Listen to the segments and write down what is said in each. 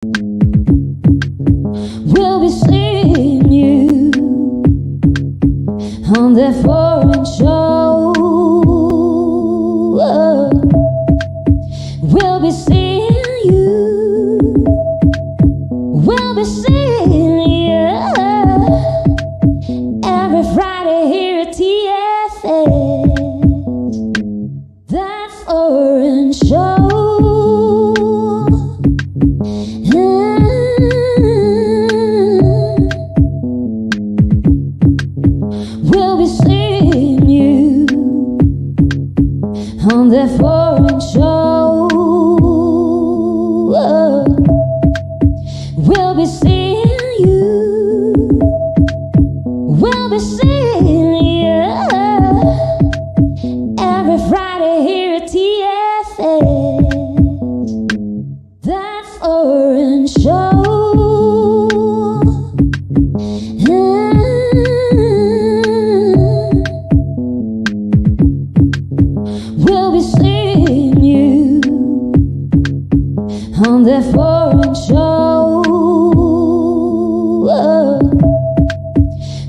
We'll be seeing you on that foreign show. We'll be seeing you. We'll be seeing you every Friday here at TFS That Foreign Show. We'll be seeing you on that foreign show. We'll be seeing you. We'll be seeing you every Friday here at TFS That Foreign Show. We'll be seeing you on that foreign show.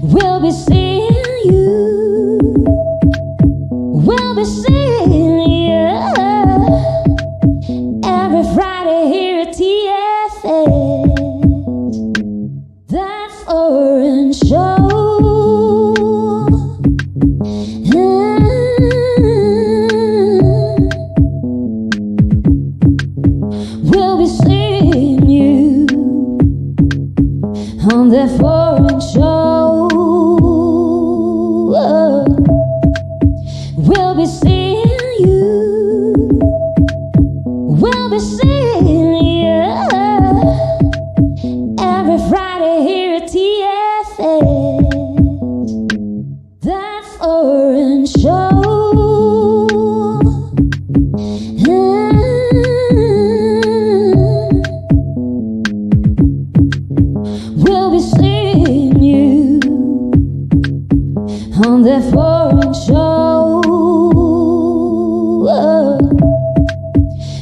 We'll be seeing you. We'll be seeing you every Friday here at TFS That Foreign Show. We'll be seeing you on that foreign show. We'll be seeing you. We'll be seeing you every Friday here at TFS That Foreign Show. We'll be seeing you on that foreign show.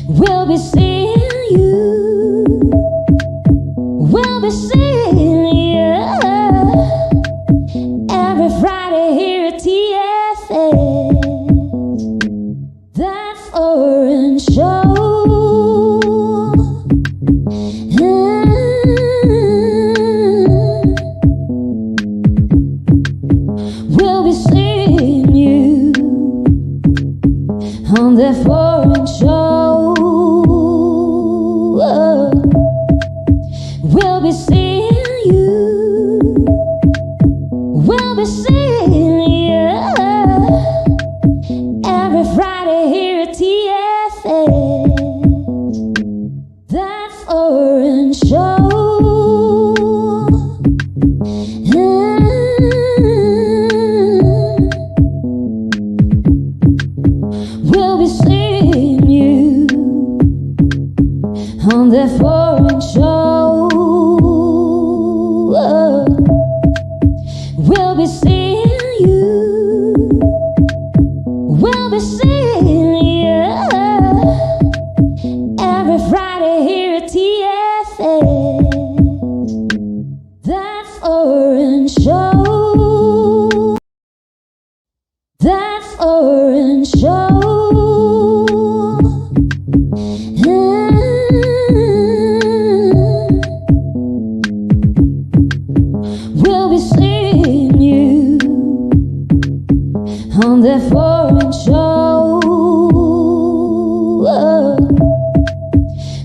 We'll be seeing you. We'll be seeing you every Friday here at TFS That Foreign Show. We'll be seeing you on that foreign show. We'll be seeing you. We'll be seeing you every Friday here at TFS That Foreign Show. We'll be seeing you on that foreign show. We'll be seeing you. We'll be seeing you every Friday here at TFS That Foreign Show. That Foreign Show. We'll be seeing you on that foreign show.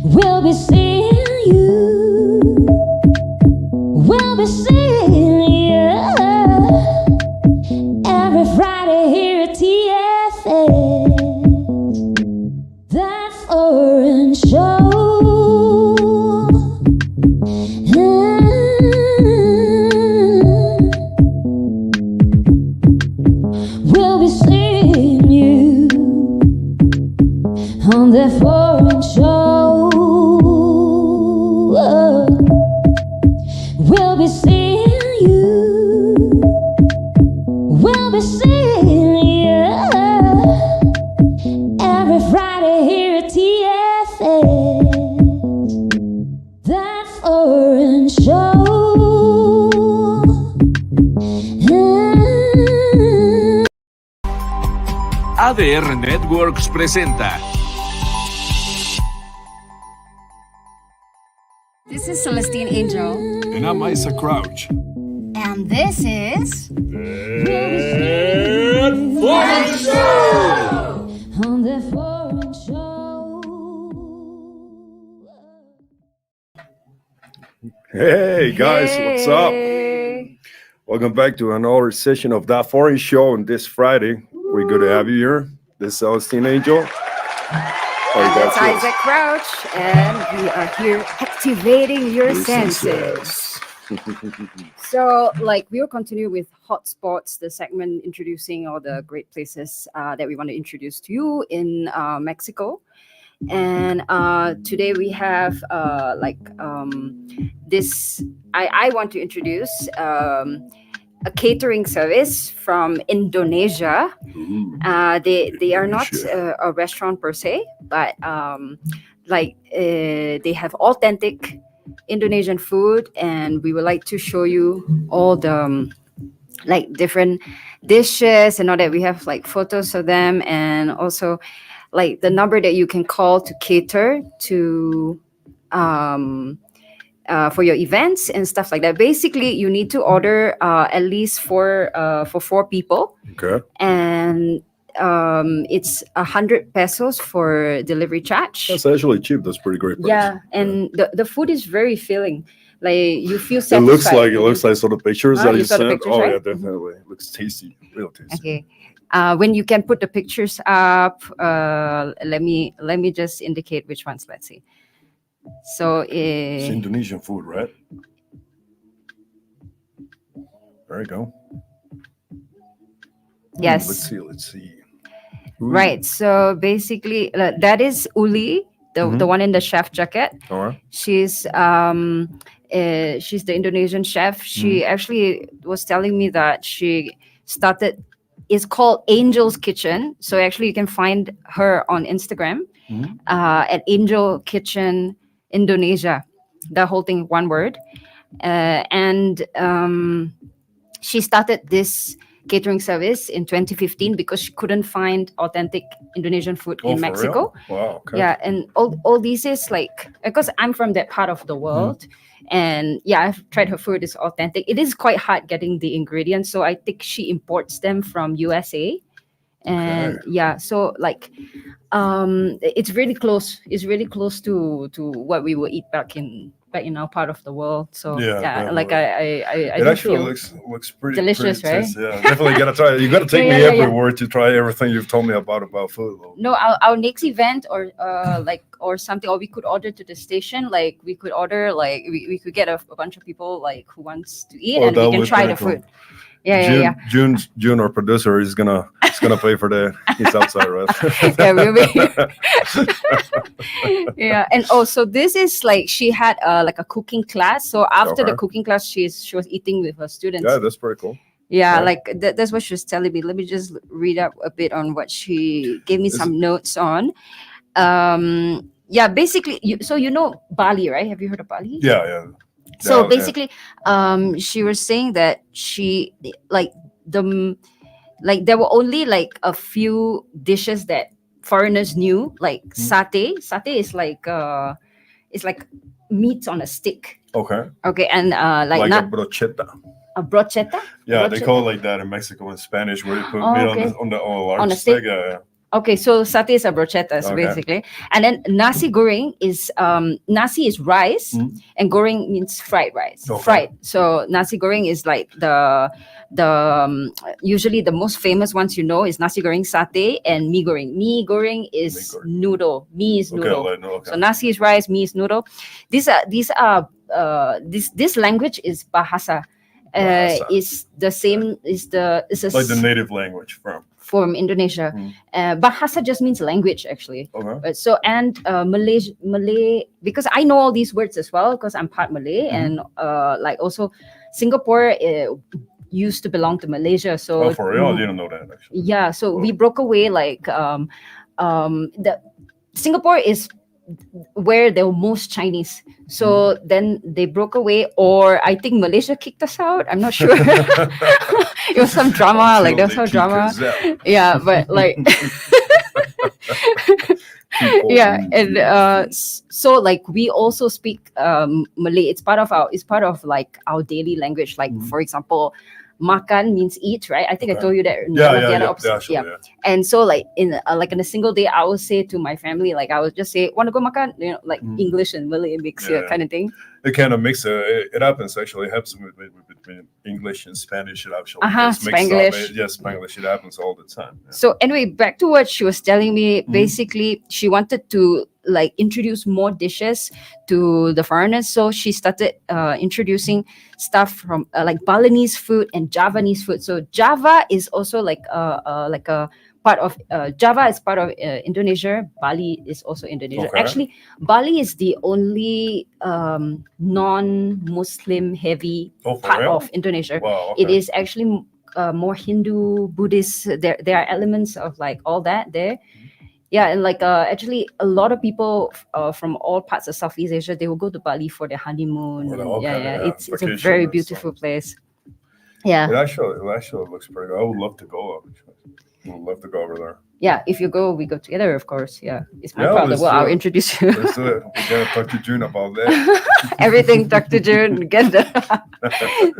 We'll be seeing you. We'll be seeing you every Friday here at TFS That Foreign Show. We'll be seeing you on that foreign show. We'll be seeing you. We'll be seeing you every Friday here at TFS That Foreign Show. ADR Networks presenta. This is Celestine Angel. And I'm Isaac Crouch. And this is... That Foreign Show! On the Foreign Show. Hey guys, what's up? Hey. Welcome back to another session of That Foreign Show on this Friday. We're good to have you here. This is Celestine Angel. It's Isaac Crouch, and we are here activating your senses. So, we will continue with Hotspots, the segment introducing all the great places that we want to introduce to you in Mexico. And today we have this. I want to introduce a catering service from Indonesia. They are not a restaurant per se, but they have authentic Indonesian food, and we would like to show you all the different dishes and all that. We have photos of them, and also the number that you can call to cater to for your events and stuff like that. Basically, you need to order at least for 4 people. Okay. And it's 100 pesos for delivery charge. That's actually cheap. That's pretty great price. Yeah, and the food is very filling. You feel satisfied. It looks like sort of pictures that you saw the sent. pictures, Oh right? yeah, definitely. It looks tasty, real tasty. Okay. When you can put the pictures up, let me just indicate which ones. Let's see. So It's Indonesian food, right? There you go. yes. Let's see. Right. So basically, that is Uli, the one in the chef jacket. All right. She's the Indonesian chef. She actually was telling me that she started. It's called Angel's Kitchen. So actually, you can find her on Instagram at Angel Kitchen Indonesia. The whole thing, one word. And she started this catering service in 2015 because she couldn't find authentic Indonesian food in for Mexico. real? Wow. Okay. Yeah, and all these is because I'm from that part of the world, and yeah, I've tried her food. It's authentic. It is quite hard getting the ingredients, so I think she imports them from USA. And yeah, so it's really close. It's really close to what we will eat back in our part of the world. So yeah, I It actually feel looks pretty delicious, pretty right? tasty. Yeah, definitely gotta try it. You gotta take me everywhere to try everything you've told me about food. Though. No, our next event or something, or we could order to the station. We could order we could get a bunch of people who wants to eat, and we can try the food. Yeah. June, our producer, is gonna pay for the. He's outside, right? Yeah, we'll be. Yeah, and also this is she had a cooking class. So after the cooking class, she was eating with her students. Yeah, that's pretty cool. Yeah, that's what she was telling me. Let me just read up a bit on what she gave me some notes on. Yeah, basically, you know Bali, right? Have you heard of Bali? Yeah. So basically, she was saying that she there were only a few dishes that foreigners knew, satay. Satay is it's like meat on a stick. Okay. Okay, and like not a brocheta. a brocheta. Yeah, brocheta? they call it like that in Mexico and Spanish, where you put meat on the large On a stick? Yeah. Okay, so satay is a brochetas basically, and then nasi goreng is nasi is rice, and goreng means fried rice. Okay. Fried. So nasi goreng is the usually the most famous ones is nasi goreng, satay, and mee goreng. Mee goreng is noodle. Mee is noodle. Okay. So nasi is rice, mee is noodle. This language is bahasa. Is the same. Is like the native language from Indonesia. Bahasa just means language, actually. Okay. So and Malay, because I know all these words as well, because I'm part Malay, and also Singapore used to belong to Malaysia. So for real, I didn't know that actually. Yeah, so we broke away the Singapore is where they were most Chinese. So then they broke away, or I think Malaysia kicked us out. I'm not sure. It was some drama, like there was some drama. Yeah, but like yeah, and so like we also speak Malay. It's part of like our daily language. Like for example, makan means eat, right? I think I told you that. Yeah. And so like in a single day, I would say to my family, like I would just say, "Want to go makan?" You know, like English and Malay mix kind of thing. It kind of mix. It happens actually. It happens between English and Spanish. It actually gets mixed Spanglish. up. Yes, Spanglish. It happens all the time. Yeah. So anyway, back to what she was telling me. Basically, she wanted to like introduce more dishes to the foreigners. So she started introducing stuff from like Balinese food and Javanese food. So Java is also like a part of Java is part of Indonesia. Bali is also Indonesia. Okay. Actually, Bali is the only non-Muslim heavy part of Indonesia. Wow, okay. It is actually more Hindu, Buddhist. There are elements of like all that there. Yeah, and like actually a lot of people from all parts of Southeast Asia, they will go to Bali for their honeymoon. It's a very beautiful place. Yeah. It actually looks pretty good. I would love to go. I would love to go over there. Yeah, if you go, we go together, of course. Yeah, it's my Yeah, problem. let's Well, do I'll it. introduce you. Let's do it. We gotta talk to June about that. Everything, Dr. June, get the.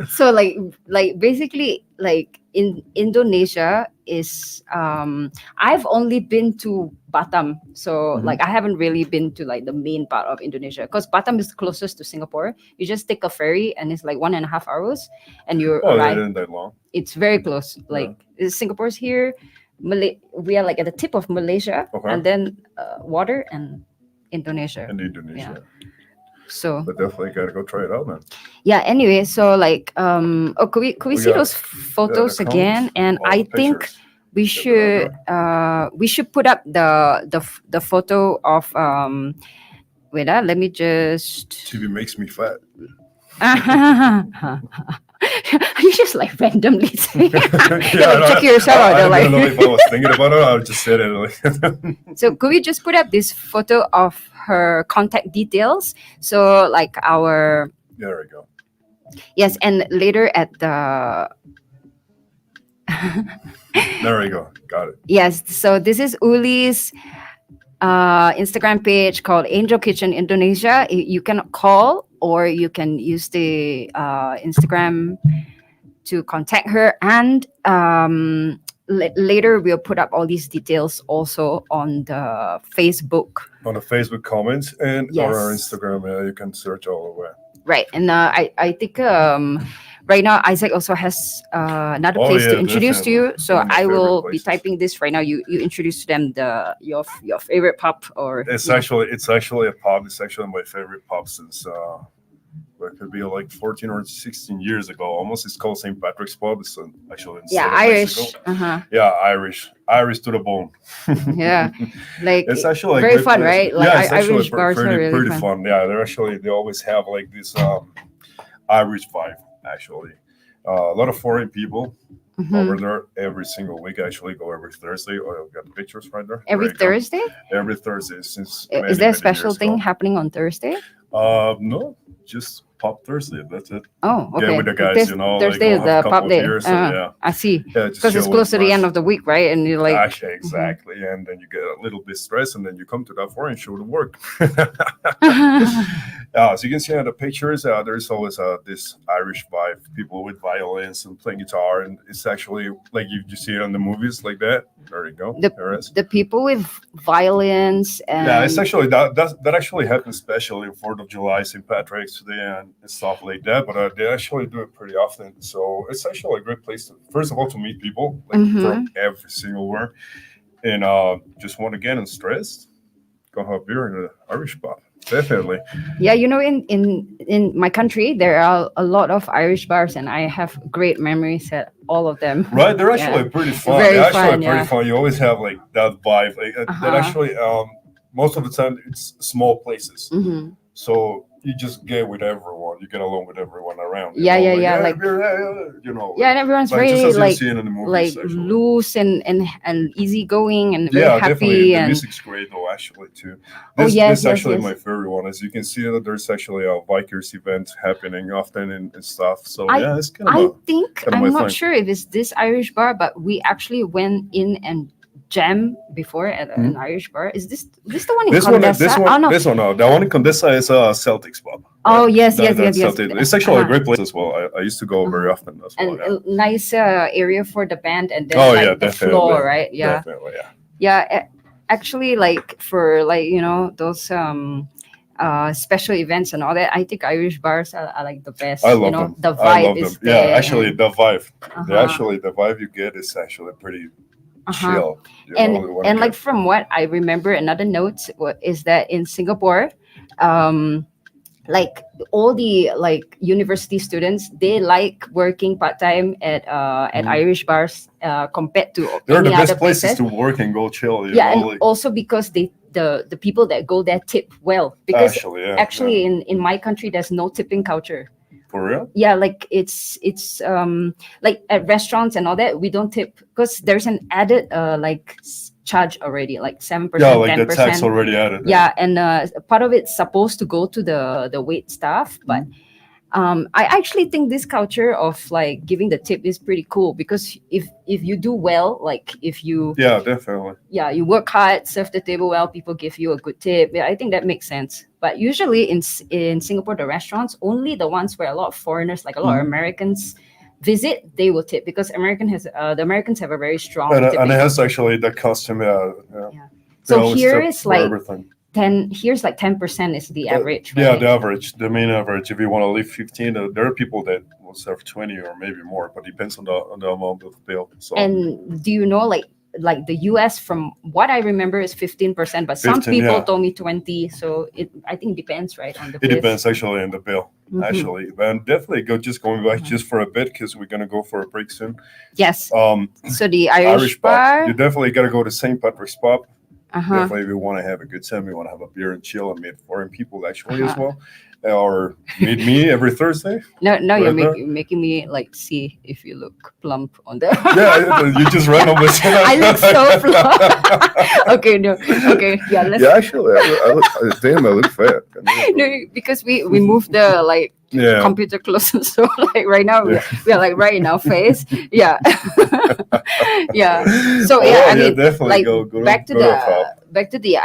So like basically like in Indonesia is I've only been to Batam, so like I haven't really been to like the main part of Indonesia because Batam is closest to Singapore. You just take a ferry and it's like 1.5 hours, and you Oh, arrive. it isn't that long. It's very close. Like Singapore's here. We are like at the tip of Malaysia, and then water and Indonesia. In Indonesia. So, But definitely gotta go try it out, man. yeah. Anyway, so like, could we see got those photos the again? comments, And all I the think pictures. we should put up the photo of wait, let me just. TV makes me fat. You just like randomly say, Yeah, check yourself out. I They're don't know like, if I was thinking about it. I would just said it. Like, so could we just put up this photo of her contact details? So like our there we go. yes, and later at the There we go. Got it. yes. So this is Uli's Instagram page called Angel Kitchen Indonesia. You can call or you can use the Instagram to contact her, and later we'll put up all these details also on the Facebook. On the Facebook comments and on our Yes. Instagram, you can search all the way. Right, and I think right now Isaac also has another Oh, place to yeah, introduce to you. So One of my I will favorite be places. typing this right now. You introduce to them your favorite pub or It's actually a pub. It's actually my favorite pub since it could be like 14 or 16 years ago. Almost. It's called St. Patrick's Pub. It's actually in southern Irish. Mexico. Yeah, Irish to the bone. Yeah, like It's actually a very great fun, place. right? Like Yeah, it's actually Irish bars are really pretty fun. fun. Yeah, they always have like this Irish vibe. Actually, a lot of foreign people over there every single week. I actually go every Thursday. I've got pictures right there. Every There you go. Thursday? Every Thursday since. Is there a special thing happening on Thursday? No, just Pop Thursday. That's it. Oh, okay. Yeah, with the guys, This you know, Thursday like, is we'll have the a pub couple day. of beers, so, yeah. I see. Yeah, just Because it's chill close to with the end friends. of the week, right? And you're like, Actually, exactly. And then you get a little bit stressed, and then you come to that foreign show to work. So you can see on the pictures, there's always this Irish vibe, people with violins and playing guitar, and it's actually like you see it on the movies like that. There you go. There it is. the people with violins and Yeah, it's actually that actually happens, especially 4th of July, St. Patrick's Day, and stuff like that. But they actually do it pretty often, so it's actually a great place to, first of all, to meet people like, from every single where, and just want to get unstressed, go have a beer in an Irish pub. Definitely. yeah, you know, in my country there are a lot of Irish bars, and I have great memories at all of them. Right, they're actually Yeah. pretty fun. Very They're actually fun, pretty yeah. fun. You always have like that vibe. Like that actually, most of the time it's small places. Mm-hmm. So you just get with everyone. you get along with everyone around. Yeah, know, yeah. like, Like, you know. yeah, and everyone's like just very as you like see it in the movies, actually. loose and easygoing and very Yeah, definitely. happy. The And music's great though, actually too. oh This yes, is actually yes. my favorite one. As you can see, that there's actually a bikers event happening often and stuff. So I yeah, it's kind of I think kind of my I'm not thing. sure if it's this Irish bar, but we actually went in and jam before at an Irish bar. Is this the one in This one, Condessa? this Oh one, no. this one. No, the one in Condessa is Celtics pub. Oh yes, yes, That's yes. Celtic. It's actually a Uh-huh. great place as well. I used to go very often as well. And Yeah. a nice area for the band, and then Oh like yeah, the definitely. floor, right? Yeah, Definitely, yeah. yeah. Actually, like for like those special events and all that, I think Irish bars are like the best. I love them. The I vibe love is them. Yeah, there. actually, the vibe. Uh-huh. The vibe you get is actually pretty Uh-huh. chill. You and know, you wanna and like get- from what I remember, another note is that in Singapore, like all the like university students, they like working part time at Irish bars compared to they're any the other best places places. to work and go chill. You Yeah, know, and like, also because the people that go there tip well, because actually, yeah. in my country there's no tipping culture. For real? Yeah, like it's like at restaurants and all that, we don't tip because there's an added charge already, like 7%, Yeah, like 10%. the tax already added. Yeah, and part of it's supposed to go to the wait staff, but I actually think this culture of like giving the tip is pretty cool, because if you do well, like if you Yeah, definitely. you work hard, serve the table well, people give you a good tip. Yeah, I think that makes sense. But usually in Singapore, the restaurants, only the ones where a lot of foreigners, like a lot of Americans visit, they will tip, because the Americans have a very strong And tipping. it has actually the custom. Yeah. Yeah. They So always here tip is for like everything. 10% is the average, right? Yeah, the average, the main average. If you want to leave 15, there are people that will serve 20 or maybe more, but depends on the amount of bill. So And do you know, like the US, from what I remember, is 15%, but some 15, people yeah. told me 20. So I think depends, right, on the it place. depends actually on the bill. Actually, and definitely just going back just for a bit, because we're gonna go for a break soon. Yes. So the Irish pub. bar. You definitely gotta go to St. Patrick's pub. Uh-huh. Definitely, if you want to have a good time, you want to have a beer and chill and meet foreign people actually as well, or meet me every Thursday. No, you're Right there. making me like see if you look plump on the. Yeah, you just randomly. I look so plump. Okay, no. Okay, yeah. Let's. Yeah, actually, I look. Damn, I look fat. No, because we moved the like Yeah. computer closer, so like right now we are like right in our face. Yeah. Yeah. So yeah, I mean, definitely like go back to go to a pub. back to the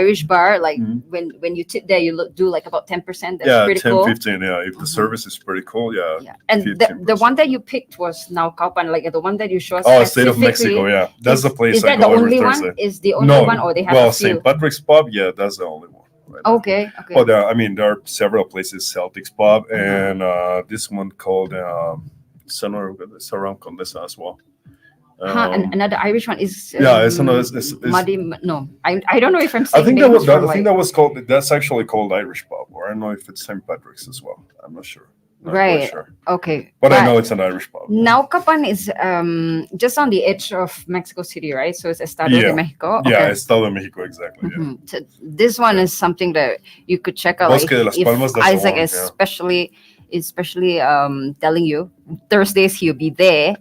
Irish bar, like when you tip there, you do like about 10%. That's Yeah, pretty 10, cool. 15. Yeah, if the service is pretty cool, yeah. Yeah, and the 15%. one that you picked was Naucalpan, like the one that you showed us. Oh, State of specifically. Mexico. Yeah, that's the place Is I that the go every only Thursday. one? Is the only one, or they have a few? St. Patrick's pub. Yeah, that's the only one. Right now. Okay. Well, there are several places. Celtics pub and this one called somewhere it's around Condesa as well. And another Irish one is it's another. It's, Muddy. No, I don't know if I'm I saying think that was. names wrong, I think that was called. That's actually called Irish pub, or I don't know if it's St. Patrick's as well. I'm not sure. Not quite right. Sure. Okay. But I know it's an Irish pub. Naucalpan is just on the edge of Mexico City, right? So it's Estado de Mexico. Yeah, Okay. Estado de Mexico, exactly. Yeah. So this one is something that you could check out. Bosque Like, de las Palmas, if that's the Isaac one, yeah. especially telling you Thursdays he'll be there.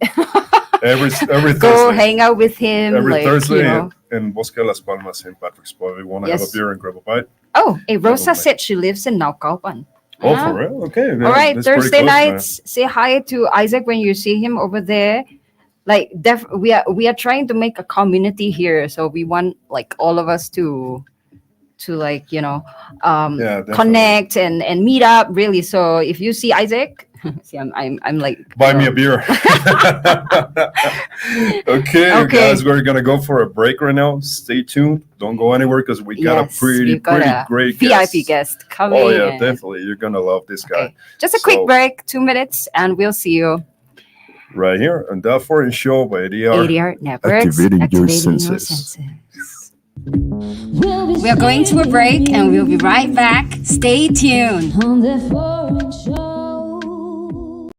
Every Go Thursday. hang out with him. Every like, Thursday you know. in Bosque de las Palmas, St. Patrick's pub. We want to have a Yes. beer and grab a bite. Oh, hey, Rosa Probably. said she lives in Naucalpan. Oh, for real? Okay. All right, that's pretty Thursday close, man. nights, say hi to Isaac when you see him over there. Like, we are trying to make a community here, so we want like all of us to like definitely. connect and meet up really. So if you see Isaac, see I'm like Buy me a beer. Okay, guys, we're gonna go for a break right now. Stay tuned. Don't go anywhere because we got a pretty great VIP guest coming. Oh yeah, definitely. You're gonna love this guy. Okay. Just a quick break, 2 minutes, and we'll see you. Right here on That Foreign Show by ADR. ADR Networks. Activating your senses. We are going to a break, and we'll be right back. Stay tuned. On the foreign show.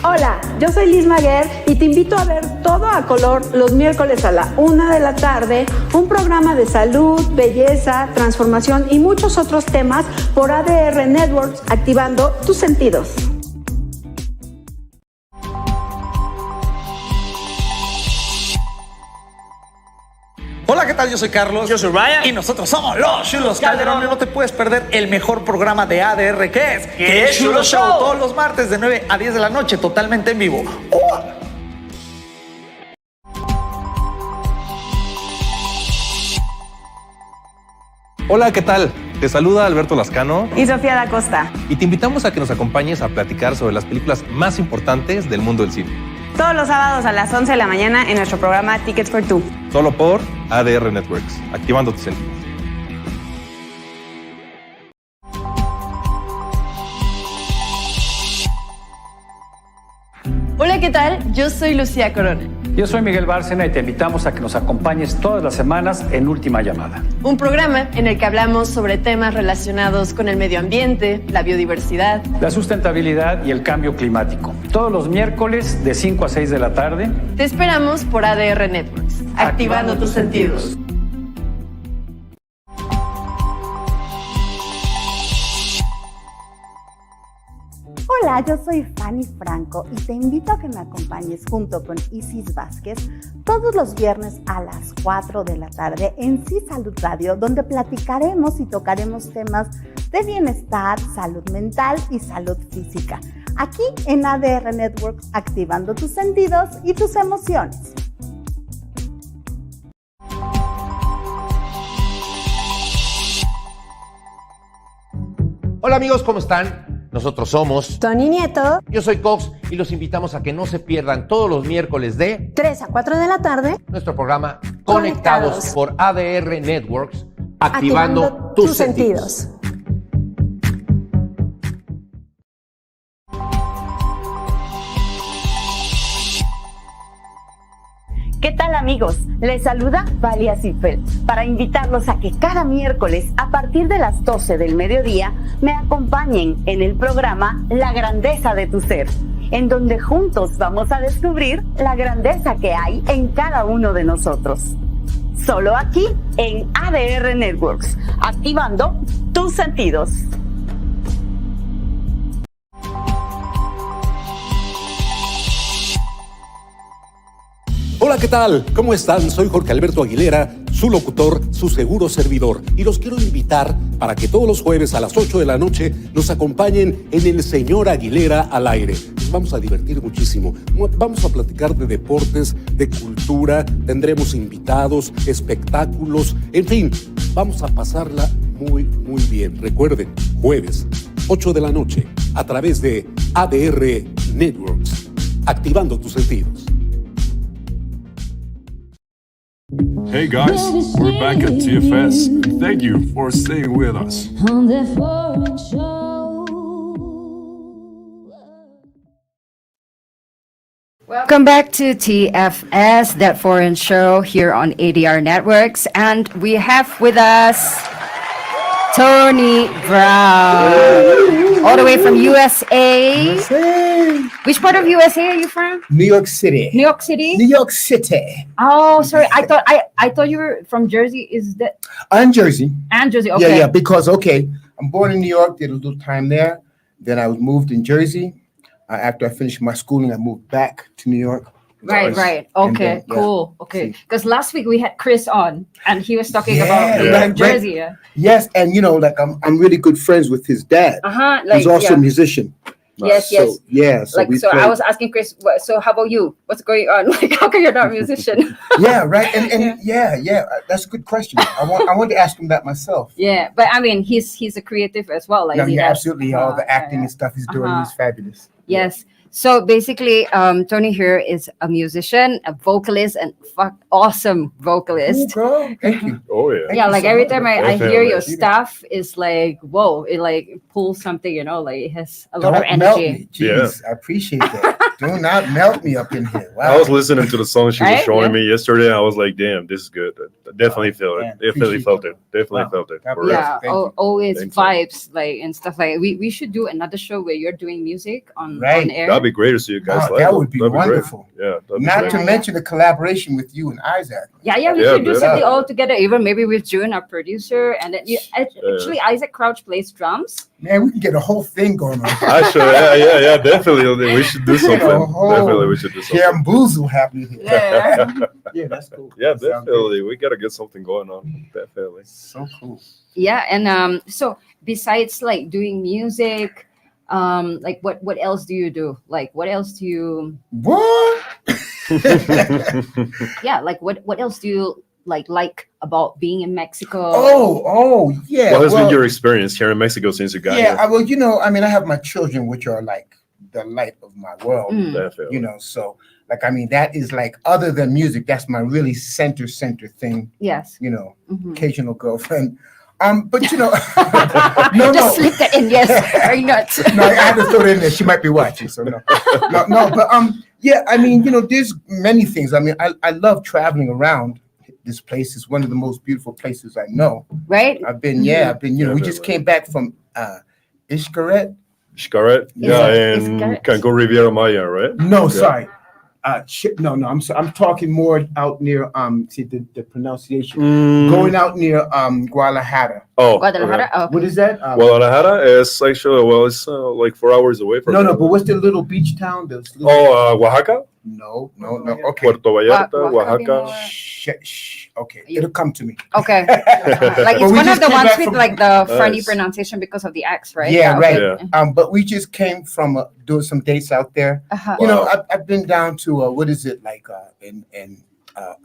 Hola, Yo soy Liz Maguer y te invito a ver Todo a Color los miércoles a la 1 de la tarde, un programa de salud, belleza, transformación y muchos otros temas por ADR Networks, activando tus sentidos. Hola, ¿qué tal? Yo soy Carlos. Yo soy Ryan. Y nosotros somos los Chulos Calderón. No te puedes perder el mejor programa de ADR que es ¿Qué es Chulo Show? Todos los martes de 9 a 10 de la noche, totalmente en vivo. Hola, ¿qué tal? Te saluda Alberto Lascano Y Sofía da Costa. y te invitamos a que nos acompañes a platicar sobre las películas más importantes del mundo del cine. Todos los sábados a las 11 de la mañana en nuestro programa Tickets for Two. Solo por ADR Networks, activando tus sentidos. Hola, ¿qué tal? Yo soy Lucía Corona. Yo soy Miguel Bárcena y te invitamos a que nos acompañes todas las semanas en Última Llamada. Un programa en el que hablamos sobre temas relacionados con el medio ambiente, la biodiversidad, La sustentabilidad y el cambio climático. Todos los miércoles de 5 a 6 de la tarde. Te esperamos por ADR Networks, activando tus sentidos. Hola, yo soy Fanny Franco y te invito a que me acompañes junto con Isis Vázquez todos los viernes a las 4 de la tarde en Sí Salud Radio, donde platicaremos y tocaremos temas de bienestar, salud mental y salud física. Aquí en ADR Networks, activando tus sentidos y tus emociones. Hola amigos, ¿cómo están? Nosotros somos Tony Nieto, Yo soy Cox y los invitamos a que no se pierdan todos los miércoles de 3 a 4 de la tarde, nuestro programa Conectados por ADR Networks, activando tus sentidos. ¿Qué tal amigos? Les saluda Valia Ziffel para invitarlos a que cada miércoles a partir de las 12 del mediodía me acompañen en el programa La Grandeza de tu Ser, en donde juntos vamos a descubrir la grandeza que hay en cada uno de nosotros. Solo aquí en ADR Networks, activando tus sentidos. Hola, ¿qué tal? ¿Cómo están? Soy Jorge Alberto Aguilera, su locutor, su seguro servidor. Y los quiero invitar para que todos los jueves a las 8 de la noche nos acompañen en El Señor Aguilera al aire. Nos vamos a divertir muchísimo. Vamos a platicar de deportes, de cultura, tendremos invitados, espectáculos, en fin, vamos a pasarla muy, muy bien. Recuerden, jueves, 8 de la noche, a través de ADR Networks, activando tus sentidos. Hey guys, we're back at TFS. And thank you for staying with us. On the foreign show. Welcome back to TFS That Foreign Show here on ADR Networks, and we have with us Tony Browne, all the way from USA. Which part of USA are you from? New York City. New York City? New York City. Oh, sorry. I thought you were from Jersey. Is that? I'm Jersey. And Jersey. Okay. Yeah. Because I'm born in New York. Did a little time there. Then I was moved in Jersey. After I finished my schooling, I moved back to New York. Right. Okay, then, cool. Okay. Because last week we had Chris on, and he was talking about right, Jersey. Right. Yes, and I'm really good friends with his dad. He's also a musician. Yes. So I was asking Chris. So how about you? What's going on? Like, how come you're not a musician? Yeah, right. And that's a good question. I want to ask him that myself. Yeah, but I mean, he's a creative as well. Like, absolutely. All the acting and stuff he's doing, he's fabulous. Yes. So basically, Tony here is a musician, a vocalist, and awesome vocalist. Cool, girl. Thank you. Oh yeah. Yeah, like every time I hear your Definitely. stuff, it's like, whoa, it like pulls something, like it has a lot of Don't melt energy. me. Jeez, I appreciate that. Do not melt me up in here. Wow. I was listening to the song she was Right? showing Yeah. me yesterday. I was like, damn, this is good. Definitely feel it. man, Definitely appreciate felt you. it. Definitely Wow. felt it. God For bless. real. Yeah, Thank you. always Thank you. vibes like and stuff like. We should do another show where you're doing music on Right. air. That'd be great to see you guys Oh, live. that would be That'd great. wonderful. Yeah, that'd be Not great. to Yeah. mention the collaboration with you and Isaac. We Yeah, should do definitely. something all together, even maybe with June, our producer, and then actually Isaac Crouch plays drums. Man, we can get a whole thing going on. Actually, yeah, definitely. We should do something. Definitely, we should do something. Gamboozle happening here. Yeah. Yeah, that's cool. Yeah, That sounds definitely. We gotta get something going on. Definitely. so cool. Yeah, and so besides like doing music, like what else do you do? Like what else do you? What? Yeah, like what else do you like about being in Mexico? Oh, yeah. What has been your experience here in Mexico since you got Yeah, here? well, I mean, I have my children, which are like the light of my world. Definitely. So like, I mean, that is like, other than music, that's my really center thing. Yes. Occasional girlfriend. But no, Just slip that in. Yes, very nuts. no, I had to throw it in there. She might be watching, so no. But yeah, I mean, there's many things. I mean, I love traveling around. This place is one of the most beautiful places I know. Right? I've been. We just came back from Xcaret. Xcaret? Yeah, and Xcaret. Cancun Riviera Maya, right? No, Yeah. sorry. No, I'm talking more out near see the pronunciation. Going out near Guadalajara. Oh, Guadalajara. okay. Oh, okay. What is that? Guadalajara is actually it's like 4 hours away from. No, but what's the little beach town? Oaxaca, No. Okay. Puerto Vallarta, Oaxaca. Oaxaca. Okay, it'll come to me. Okay. Like But it's we one of just the came ones back with from- like the funny Nice. pronunciation because of the X, right? Yeah, right. Yeah. But we just came from doing some dates out there. Uh-huh. I've been down to what is it like in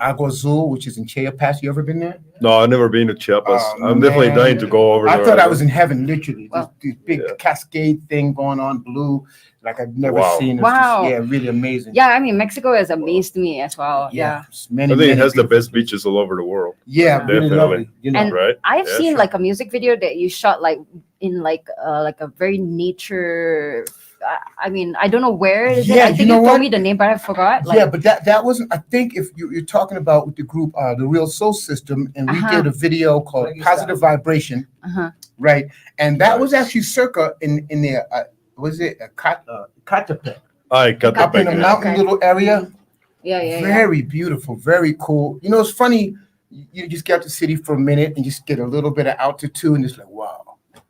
Agua Azul, which is in Chiapas. You ever been there? No, I've never been to Chiapas. Oh, I'm definitely man. dying to go over I there. thought I was in heaven, literally. Wow. This big Yeah. cascade thing going on, blue, like I've never Wow. seen. It's Wow. just, really amazing. Yeah, I mean Mexico has amazed me as well. Yeah. it's many, I think it has the beautiful best beaches all over the world. Yeah, really Definitely. lovely. And Right? I've Yeah, seen sure. like a music video that you shot like in like a very nature. I mean, I don't know where it is. Yeah, I think you know you told what? me the name, but I forgot. Like, yeah, but that wasn't. I think if you're talking about with the group, the Real Soul System, and we Uh-huh. did a video called Positive Vibration, uh-huh. right? And that was actually circa in the was it Catepec, I got up in a the mountain Okay. little area. Yeah. Very beautiful, very cool. It's funny. You just get out the city for a minute and just get a little bit of altitude, and it's like, wow.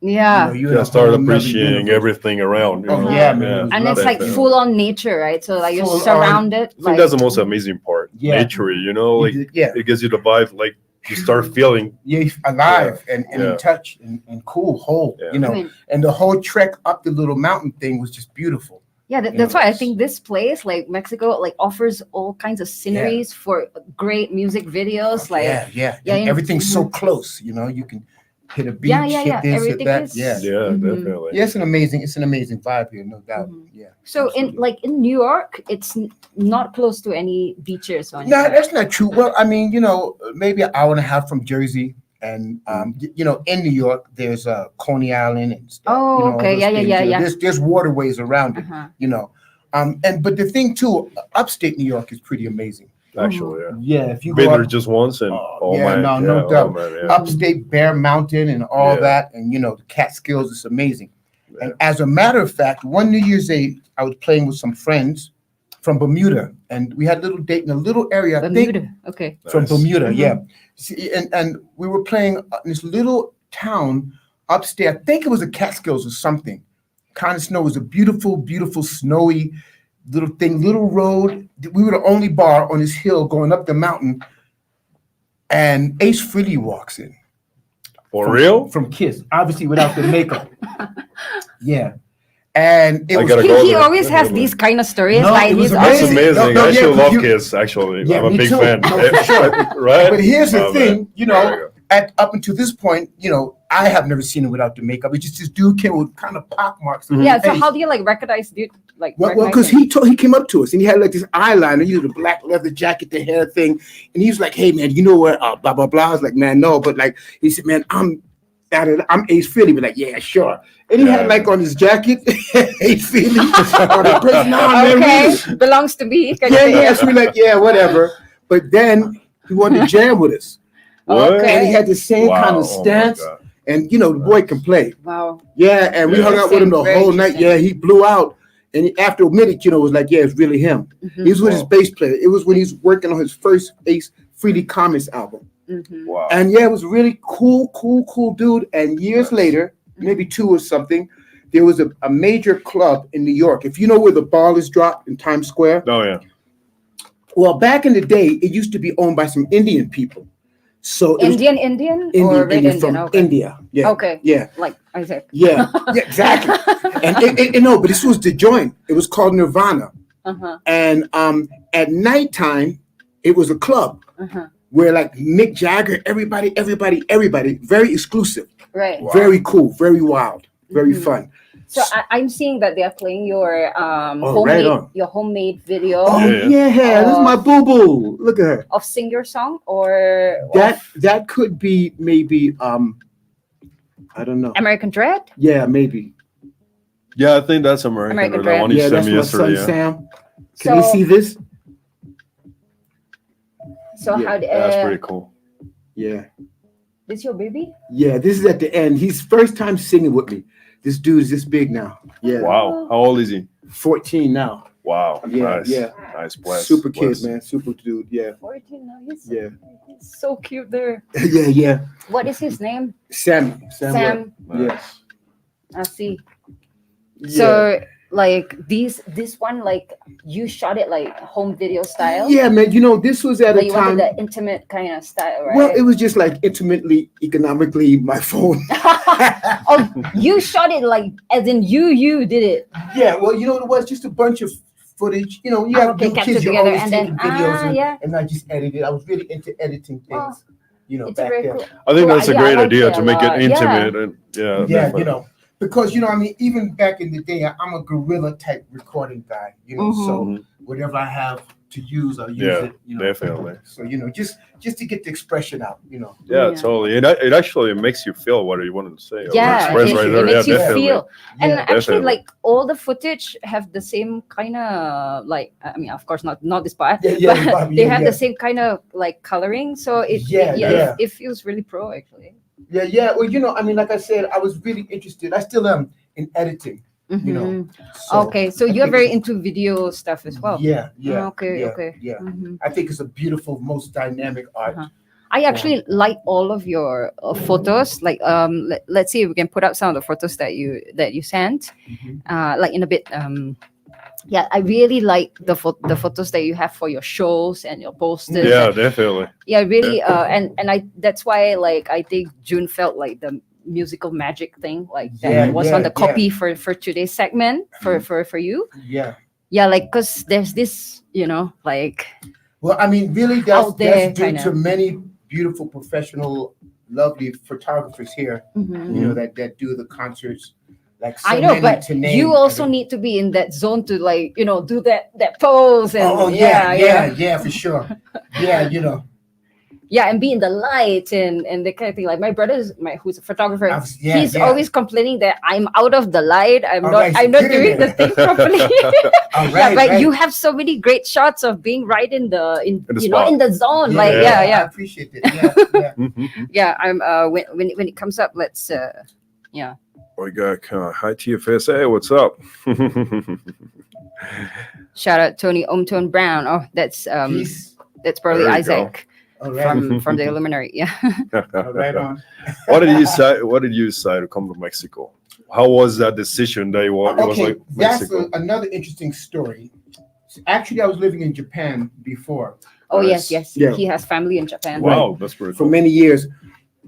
Yeah. You're in a start whole nother appreciating universe. everything around. Oh, yeah, man. And it's like Definitely. full on nature, right? So like you're Full on. surrounded. I think Like, that's the most amazing part. Yeah. Nature, like Yeah. it gives you the vibe, like you start feeling. Yeah, alive and Yeah. in touch and cool, whole, Yeah. I mean, and the whole trek up the little mountain thing was just beautiful. yeah, You that's know, why I it's- think this place, like Mexico, like offers all kinds of sceneries for great music videos. Like, yeah, yeah, and yeah. everything's so close. You can hit a beach, Yeah, hit this, everything hit that. is- Yeah, Yeah, Mhm. definitely. yeah, it's an amazing vibe here, no doubt. Mhm. Yeah. so absolutely. in New York, it's not close to any beaches or anything. No, that's not true. Well, I mean, maybe an hour and a half from Jersey, and in New York, there's Coney Island and stuff. Oh, all okay. those Yeah, things, yeah. There's waterways around it, Uh-huh. but the thing too, upstate New York is pretty amazing. Actually, yeah. Yeah, if you Been go there up, just once, and yeah, man, no doubt. man, yeah. Upstate Bear Mountain and all Yeah. that, and the Catskills is amazing. And as a matter of fact, one New Year's Eve, I was playing with some friends from Bermuda, and we had a little date in a little area. I think, Bermuda. Okay. from Nice. Bermuda, yeah. See, and we were playing in this little town upstate. I think it was the Catskills or something. Kind of snow. It was a beautiful, beautiful, snowy little thing, little road. We were the only bar on this hill going up the mountain, and Ace Frehley walks in. For real? From Kiss, obviously without the makeup. Yeah. And it I was gotta go He there. always has Definitely. these kind of stories. No, like it was he's That's amazing. amazing. No, I yeah, actually but love you- Kiss. Actually, Yeah, I'm a me big too. fan. No, for sure. Right? But here's the Oh, thing, man. There you up until this point, I have never seen him without the makeup. It's just this dude came with kind of pock marks. on Yeah. his So face. how do you like recognize dude? Like Well, recognize because him? he came up to us and he had like this eyeliner, the black leather jacket, the hair thing, and he was like, "Hey man, you know where blah blah blah." I was like, "Man, no," but like he said, "Man, I'm Ace Frehley." But like, "Yeah, sure." And he had like on his jacket, Ace Frehley on the person. Nah, man, Okay, really? belongs to me. kind of Yeah, thing. yeah. So we're like, yeah, whatever. But then he wanted to jam with us. What? And he had the same kind of Wow. Oh my stance. God. And you know, the boy can play. Wow. Yeah, and we Yeah. hung out with him the Very whole night. interesting. Yeah, he blew out. And after a minute, you know, it was like, yeah, it's really him. He was with his Wow. bass player. It was when he was working on his first bass Freely Commons album. Wow. And yeah, it was really cool dude. And years later, maybe 2 or something, there was a major club in New York. If you know where the ball is dropped in Times Square. Oh yeah. Well, back in the day, it used to be owned by some Indian people. So it was Indian or red Indian? from Okay. India. Yeah. Okay. Yeah. Like Isaac. Yeah. Yeah. Exactly. and no, but this was the joint. It was called Nirvana. Uh-huh. And at nighttime, it was a club Uh-huh. where like Mick Jagger, everybody, very exclusive, Right. very cool, very wild, very fun. So I'm seeing that they are playing your right on. homemade video Oh yeah, this is my boo boo. Look at her. of Sing Your Song or That could be maybe I don't know. American Dread. Yeah, maybe. Yeah, I think that's American. American That one you Yeah, sent that's me my yesterday. son Yeah. Sam. Can you So- see this? So Yeah, how That's pretty cool. Yeah. this your baby? Yeah, this is at the end. He's first time singing with me. This dude is this big now. Yeah. Wow. How old is he? 14 now. Wow. Yeah, Nice. yeah. Nice. Bless. Super kid, Bless. man. Super dude. Yeah. 14 now. Yeah. He's so cute there. yeah. What is his name? Sam. Sam. Yeah. I see. Yeah. So like this one, like you shot it like home video style. Yeah, man. You know, this was at Like a you time. wanted the intimate kind of style, right? Well, it was just like intimately, economically, my phone. Oh, you shot it like as in you did it. Yeah, well, you know what it was? Just a bunch of footage. You know, you have Okay, new captured kids, you're together, always and taking then- videos, yeah. and I just edited. I was really into editing things, you know, It's back very then. cool. I think Cool. that's a Yeah, I great like idea it to a make lot. it Yeah. intimate and yeah. Yeah, definitely. you know, because, you know, I mean, even back in the day, I'm a guerrilla type recording guy, you know, so whatever I have to use, I'll use Yeah, it, you know. definitely. So, you know, just to get the expression out, you know. Yeah, Yeah. totally. It actually makes you feel what you wanted to say. or Yeah, express it, right it there. makes Yeah, you definitely. feel. And Yeah, actually, definitely. like all the footage have the same kind of like. I mean, of course, not this part. Yeah, but Bobby, they yeah, have yeah. the same kind of like coloring, so Yeah. it feels really pro actually. Yeah. Well, you know, I mean, like I said, I was really interested. I still am in editing, you know. Mhm. So Okay, so I you're think very it's- into video stuff as well. Yeah. Okay. Yeah. Mhm. I think it's a beautiful, most dynamic art. Uh-huh. I actually like all of your photos. Like, let's see if we can put up some of the photos that you sent. Like in a bit. Yeah, I really like the photos that you have for your shows and your posters. Yeah, And- definitely. yeah, really. And I that's why like I think June felt like the musical magic thing like that Yeah, was yeah, on the yeah. copy for today's segment for you. Yeah. Yeah, like because there's this, you know, like Well, I mean, really, that's Out there, due kinda. to many beautiful, professional, lovely photographers here. mhm. You know that do the concerts. Like so I know, many but to name. you also need to be in that zone to like, you know, do that pose and Oh yeah, for sure. Yeah, you know. Yeah, and be in the light and the kind of thing. Like my brother's who's a photographer, Yeah, he's yeah. always complaining that I'm out of the light. I'm All not right, so I'm not get in doing the there. thing properly. All Yeah, right, but right. you have so many great shots of being right in the the you know spot. in the zone. Yeah, Like I yeah. appreciate it. Yeah. Yeah, I'm when it comes up, let's yeah. We got hi TFS. Hey, what's up? Shout out Tony Browne. Oh, that's Peace. that's probably There you Isaac All right. from the Illuminary. Yeah. All right on. What did you say? What did you decide to come to Mexico? How was that decision that you it was Okay, like that's Mexico? another interesting story. Actually, I was living in Japan before Oh Nice. yes. Yeah. He has family in Japan. Wow, that's pretty for cool. many years.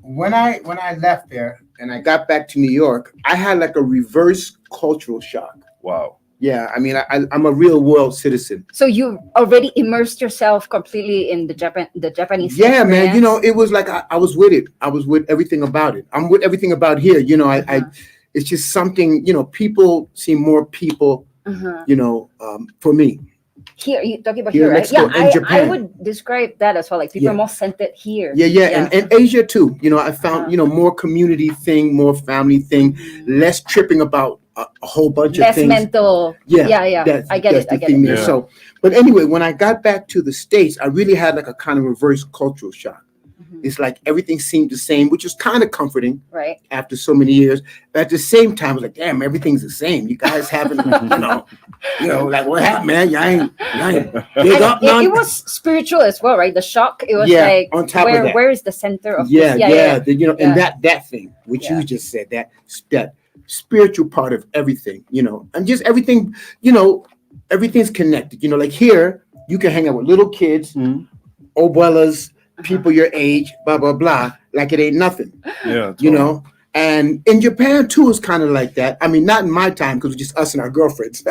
When I left there and I got back to New York, I had like a reverse cultural shock. Wow. Yeah, I mean, I'm a real world citizen. So you already immersed yourself completely in the Japanese. Yeah, man. You experience? know, it was like I was with it. I was with everything about it. I'm with everything about here. You know, I it's just something. You know, people see more people. You know, for me. Here, you talking about Here here, in right? Yeah, Mexico and I Japan. would describe that as well. Like people Yeah. are more centered here. Yeah, and Asia too. You know, I found you know more community thing, more family thing, less tripping about a whole bunch less of things. mental. Yeah, yeah. that's- I get that's it. I the get thing it. there. Yeah. So, but anyway, when I got back to the States, I really had like a kind of reverse cultural shock. It's like everything seemed the same, which was kind of comforting. Right. After so many years, but at the same time, I was like, damn, everything's the same. You guys haven't, like what happened, man? You ain't big up none. It was spiritual as well, right? The shock. It was like on top of that. where is the center of this? Yeah. And that thing, which you just said, that spiritual part of everything, and just everything, everything's connected. Like here, you can hang out with little kids, abuelas, people your age, blah blah blah, like it ain't nothing. Yeah, totally. And in Japan too, it's kind of like that. I mean, not in my time because it's just us and our girlfriends,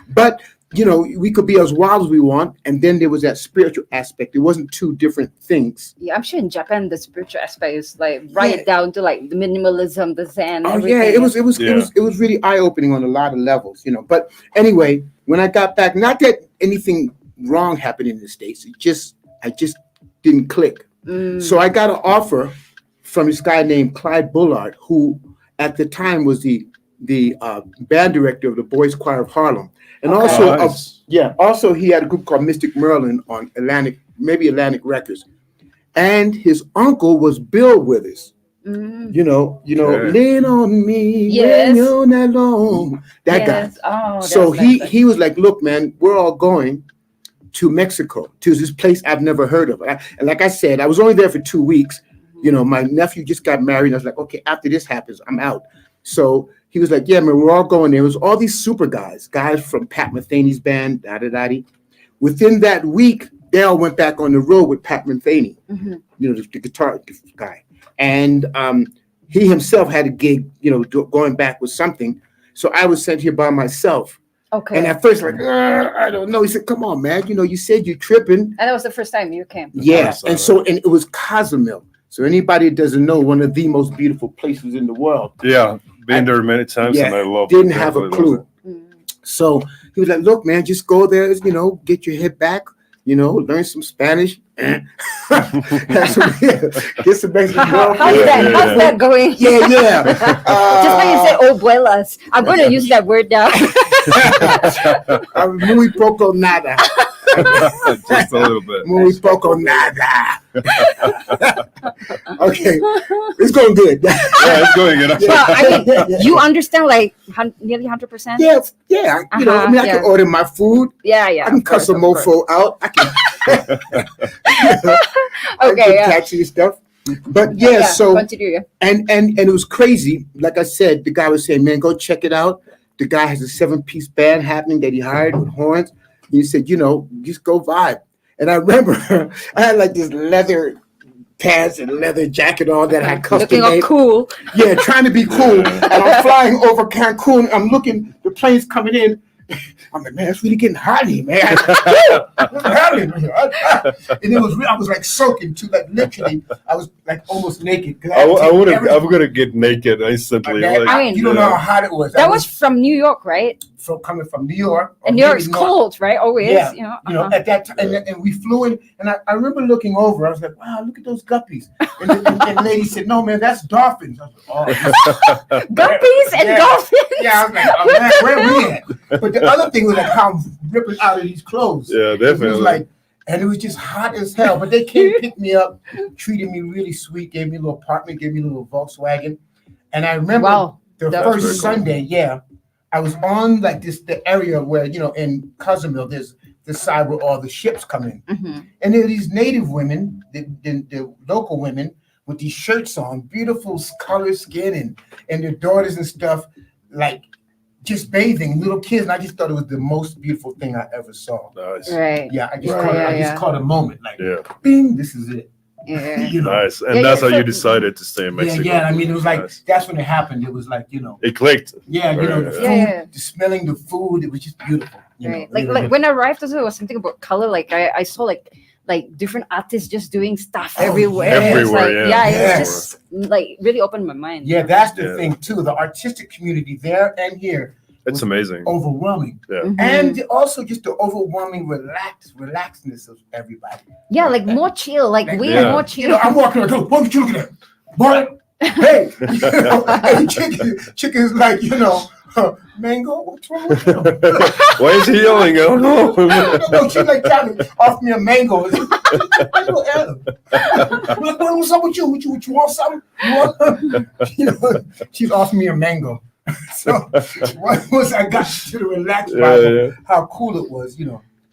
But we could be as wild as we want, and then there was that spiritual aspect. It wasn't two different things. Yeah, I'm sure in Japan the spiritual aspect is like right down to like the minimalism, the Zen. Oh everything. Yeah, it was really eye opening on a lot of levels, But anyway, when I got back, not that anything wrong happened in the States, I just didn't click. So I got an offer from this guy named Clyde Bullard, who at the time was the band director of the Boys Choir of Harlem. And also he had a group called Mystic Merlin on Atlantic Records. And his uncle was Bill Withers. Lean on me when you're not alone. That guy. Oh, so he was like, look, man, we're all going to Mexico, to this place I've never heard of. And like I said, I was only there for 2 weeks. My nephew just got married. And I was like, okay, after this happens, I'm out. So he was like, yeah, man, we're all going there. It was all these super guys from Pat Metheny's band, da-da-da-dee. Within that week, they all went back on the road with Pat Metheny, the guitar guy. And he himself had a gig, going back with something. So I was sent here by myself. Okay. And at first, like, I don't know. He said, come on, man. You said you're tripping. And that was the first time you came. Yeah. And it was Cozumel. So anybody that doesn't know, one of the most beautiful places in the world. Yeah. Been there many times and I love it. Didn't have a clue. So he was like, look, man, just go there, get your head back, learn some Spanish. Get some Mexican girlfriend. How's that going? Yeah. Just when you said abuelas, I'm going to use that word now. Muy poco nada. Just a little bit. Muy poco nada. Okay, it's going good. Yeah, it's going good. Well, I mean, you understand like nearly 100%? Yeah. I can order my food. Yeah. I can cuss a mofo out. I can. Okay. Taxi and stuff. But so continue. And it was crazy. Like I said, the guy was saying, man, go check it out. The guy has a 7-piece band happening that he hired with horns. And he said, just go vibe. And I remember I had like this leather pants and leather jacket on that I had custom looking made. All cool. Yeah, trying to be cool. And I'm flying over Cancun. I'm looking, the plane's coming in. I'm like, man, it's really getting hot in here, man. What's happening? And I was like soaking to like literally, I was like almost naked. I'm gonna get naked instantly. You don't know how hot it was. That was from New York, right? Coming from New York. And New York's cold, right? Always. Yeah. At that time, and we flew in, and I remember looking over. I was like, wow, look at those guppies. And the lady said, no, man, that's dolphins. I was like, oh. Guppies and dolphins. Yeah, I was like, oh, man, where are we at? But the other thing was like how I'm ripping out of these clothes. Yeah, definitely. It was like, and it was just hot as hell. But they came pick me up, treated me really sweet, gave me a little apartment, gave me a little Volkswagen. And I remember the first Sunday, I was on like the area where, in Cozumel, there's the side where all the ships come in. Mm-hmm. And there are these native women, the local women with these shirts on, beautiful colored skin and their daughters and stuff, like just bathing, little kids. And I just thought it was the most beautiful thing I ever saw. Nice. Right. Yeah, I just caught a moment. Like, bing, this is it. Yeah. Nice. And that's how you decided to stay in Mexico. Yeah. I mean, it was like, that's when it happened. It was like, It clicked. Yeah, the food, the smelling the food, it was just beautiful. Right. Like when I arrived, there was something about color. Like I saw like different artists just doing stuff everywhere. Everywhere, it was just like really opened my mind. Yeah, that's the thing too. The artistic community there and here. It's amazing. Overwhelming. Yeah. Mm-hmm. And also just the overwhelming relaxedness of everybody. Yeah, like more chill. Like we are more chill. I'm walking around, what would you look at? Boy, hey, chicken is like, Mango, what's wrong with you? Why is he yelling? I don't know. No, she's like trying to offer me a mango. What's up with you? What you want something? She's offering me a mango. So once I got to the relaxed vibe, how cool it was,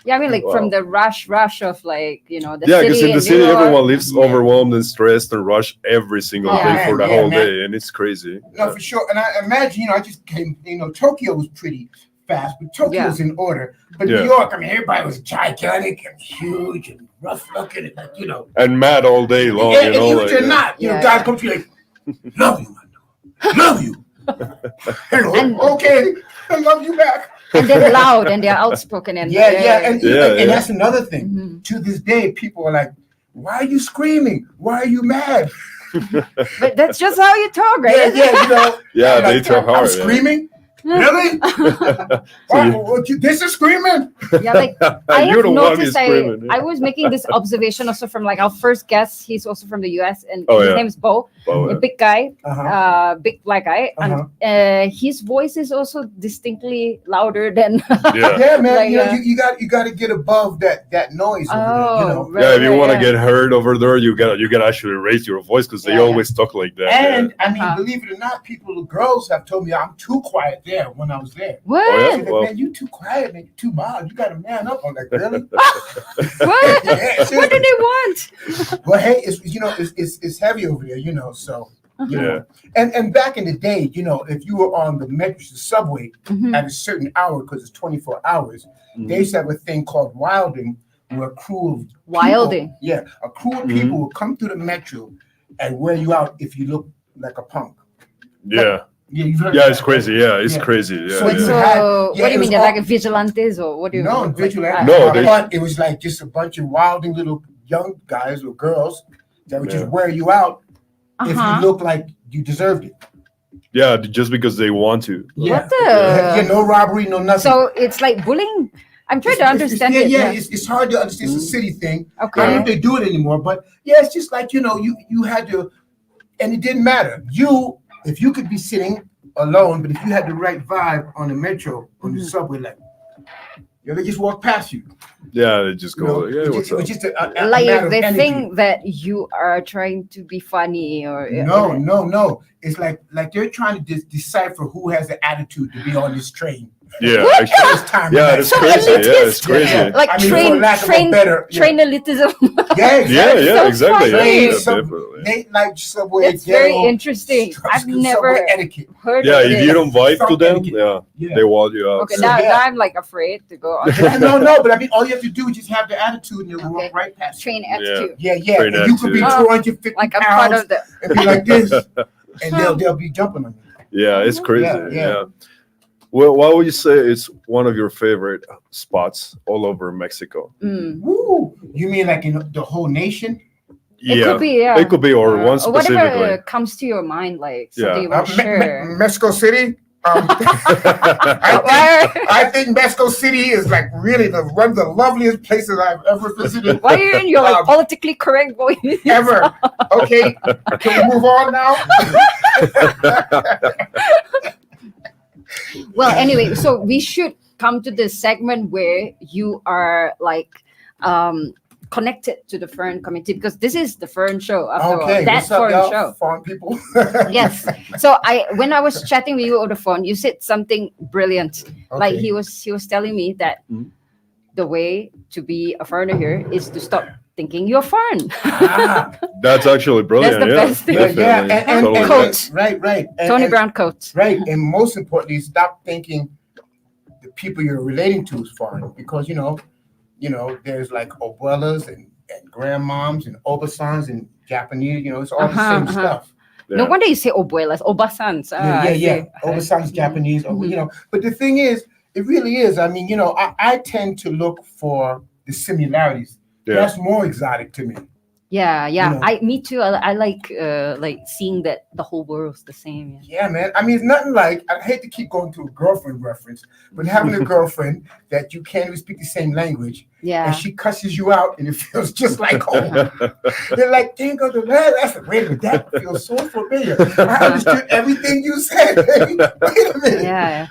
Yeah, I mean, like from the rush of like, the Yeah, city. because in the and city, New York. everyone lives overwhelmed and stressed and rushed every single day for the whole day, and it's crazy. No, for sure. And I imagine, I just came, Tokyo was pretty fast, but Tokyo was in order. But New York, I mean, everybody was gigantic and huge and rough looking, and and mad all day long. Yeah, and even if you're not, guys come to you like, love you, love you. Okay, I love you back. And they're loud and they're outspoken and and that's another thing. Mm-hmm. To this day, people are like, "Why are you screaming? Why are you mad?" But that's just how you talk, right? Yeah, they talk hard. I'm screaming. Really? This is screaming. Yeah, like I have noticed. I was making this observation also from like our first guest. He's also from the US, and his name is Bo, a big guy, big black guy, and his voice is also distinctly louder than. Yeah, man. Like, you got to get above that noise. Over there, if you want to get heard over there, you got to actually raise your voice because they always talk like that. And I mean, believe it or not, girls have told me I'm too quiet there. When I was there, what? Like, man, you too quiet, man. You too mild. You got to man up. I'm like, really? What? What do they want? Well, hey, it's heavy over there, So and back in the day, if you were on the metro, the subway at a certain hour, because it's 24 hours, they used to have a thing called wilding, where a crew of wilding, a crew of people would come through the metro and wear you out if you look like a punk. You've heard it's crazy. Yeah, it's crazy. Yeah. So what do you mean? They're like vigilantes, or what do you mean? No, vigilantes. No, but it was like just a bunch of wilding little young guys or girls that would just wear you out if you look like you deserved it. Yeah, just because they want to. What the? No robbery, no nothing. So it's like bullying. I'm trying to understand it. It's hard to understand. It's a city thing. Okay. I don't know if they do it anymore, but it's just like you had to, and it didn't matter. If you could be sitting alone, but if you had the right vibe on the metro, on the subway, like, they just walk past you. Yeah, they just go, what's up? Just a like matter of they energy. think that you are trying to be funny or... No. It's like they're trying to decipher who has the attitude to be on this train. Yeah, actually, it's crazy. It's crazy. Like train elitism. Exactly. They like subway. It's very interesting. I've never heard of it. If you don't vibe to them, they want you out. Okay, now I'm like afraid to go on. No, but I mean, all you have to do is just have the attitude and you'll walk right past. Train attitude. Yeah. And you could be 250 like pounds I'm part of the... and be like this, and they'll be jumping on you. Yeah, it's crazy. Yeah. Well, what would you say is one of your favorite spots all over Mexico? Woo! You mean like in the whole nation? It could be, It could be, or one specifically. Whatever comes to your mind, like something you want to share. Mexico City. I think Mexico City is like really one of the loveliest places I've ever visited. Why are you in your like politically correct voice? Ever. Okay, can we move on now? Well, anyway, so we should come to the segment where you are like connected to the Fern community, because this is the Fern Show after all. That Foreign Show. Foreign people. Yes. So when I was chatting with you over the phone, you said something brilliant. Like he was telling me that the way to be a foreigner here is to stop thinking you're foreign. That's actually brilliant. That's the best thing. And quote. Right. Tony Browne quote. Right. And most importantly, stop thinking the people you're relating to is foreign, because there's like abuelas and grandmoms and obasans and Japanese, it's all the same stuff. Yeah. No wonder you say abuelas, obasans. Obasans, Japanese, but the thing is, it really is. I mean, I tend to look for the similarities. Yeah. That's more exotic to me. Yeah, yeah. You know? Me too. I like seeing that the whole world's the same. Yeah, man. I mean, it's nothing like, I hate to keep going to a girlfriend reference, but having a girlfriend that you can't even speak the same language, Yeah. and she cusses you out, and it feels just like home. You're like, dang, go to that's wait a minute, that feels so familiar. I understood everything you said. Baby. Wait a minute. Yeah.